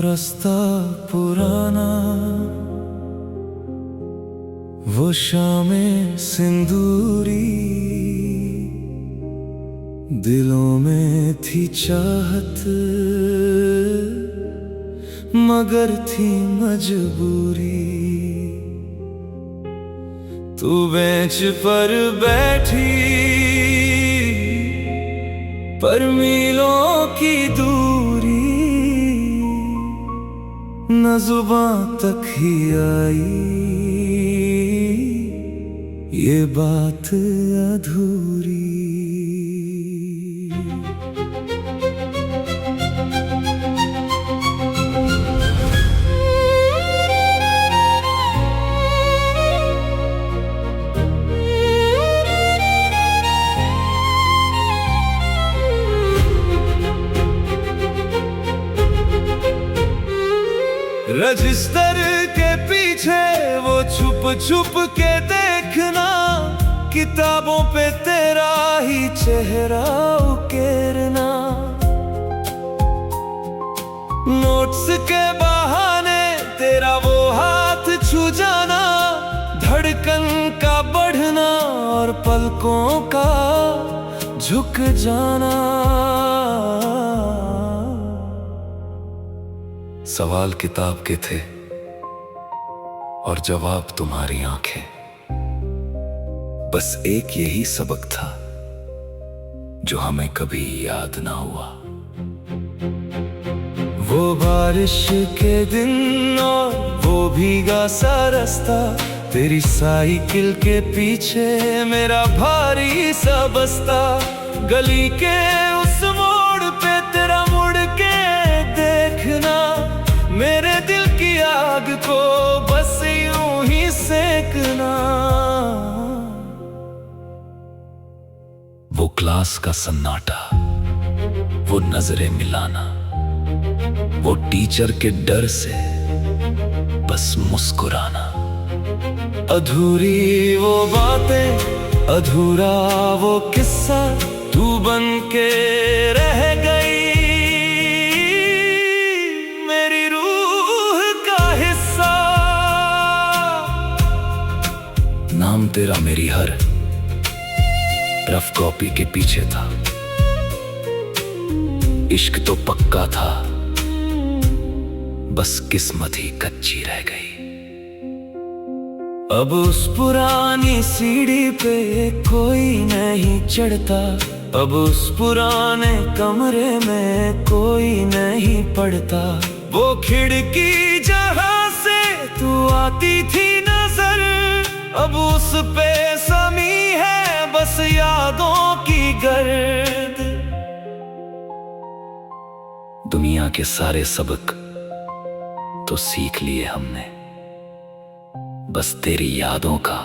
रास्ता पुराना, वो शामें सिंदूरी, दिलों में थी चाहत मगर थी मजबूरी। तू बेंच पर बैठी पर मीलों की दूरी, न जुबां तक ही आई ये बात अधूरी। रजिस्टर के पीछे वो छुप छुप के देखना, किताबों पे तेरा ही चेहरा उकेरना। नोट्स के बहाने तेरा वो हाथ छू जाना, धड़कन का बढ़ना और पलकों का झुक जाना। सवाल किताब के थे और जवाब तुम्हारी आंखें, बस एक यही सबक था जो हमें कभी याद ना हुआ। वो बारिश के दिन और वो भीगा सा रास्ता, तेरी साइकिल के पीछे मेरा भारी सा बस्ता। गली के उस मोड़ पे तेरा मुड़ के देखना, मेरे दिल की आग को बस यूं ही सेकना। वो क्लास का सन्नाटा, वो नजरें मिलाना, वो टीचर के डर से बस मुस्कुराना। अधूरी वो बातें, अधूरा वो किस्सा, तू बन के रह गई मेरी रूह का हिस्सा। नाम तेरा मेरी हर रफ कॉपी के पीछे था, इश्क तो पक्का था, बस किस्मत ही कच्ची रह गई। अब उस पुरानी सीढ़ी पे कोई नहीं चढ़ता, अब उस पुराने कमरे में कोई नहीं पढ़ता। वो खिड़की जहां से तू आती थी नजर, अब उस पे समी है बस यादों की गर्द। दुनिया के सारे सबक तो सीख लिए हमने, बस तेरी यादों का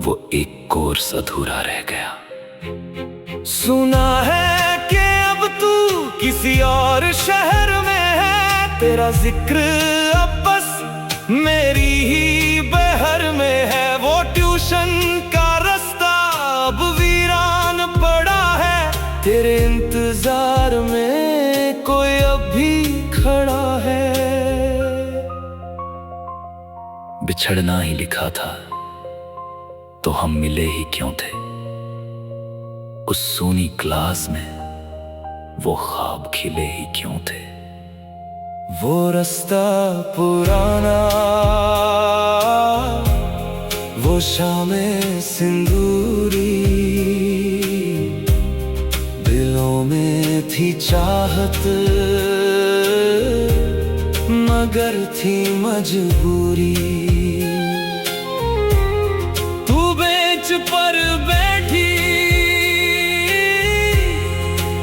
वो एक कोर्स अधूरा रह गया। सुना है कि अब तू किसी और शहर में है, तेरा जिक्र अब बस मेरी ही बहर में है। वो ट्यूशन का रास्ता अब वीरान पड़ा है, तेरे इंतजार में कोई अब भी खड़ा है। बिछड़ना ही लिखा था तो हम मिले ही क्यों थे, उस सोनी क्लास में वो ख्वाब खिले ही क्यों थे। वो रास्ता पुराना, वो शामें सिंदूरी, दिलों में थी चाहत मगर थी मजबूरी। पर बैठी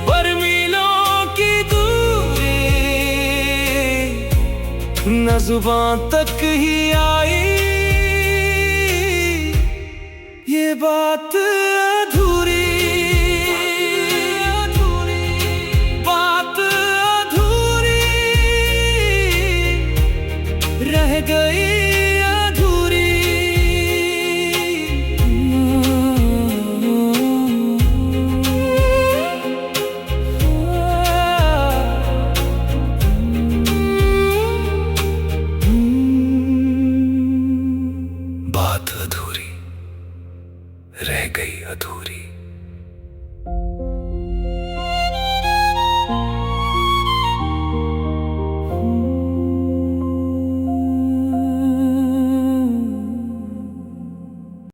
पर मीलों की दूरी, न जुबां तक ही आई ये बात अधूरी। बात अधूरी रह गई।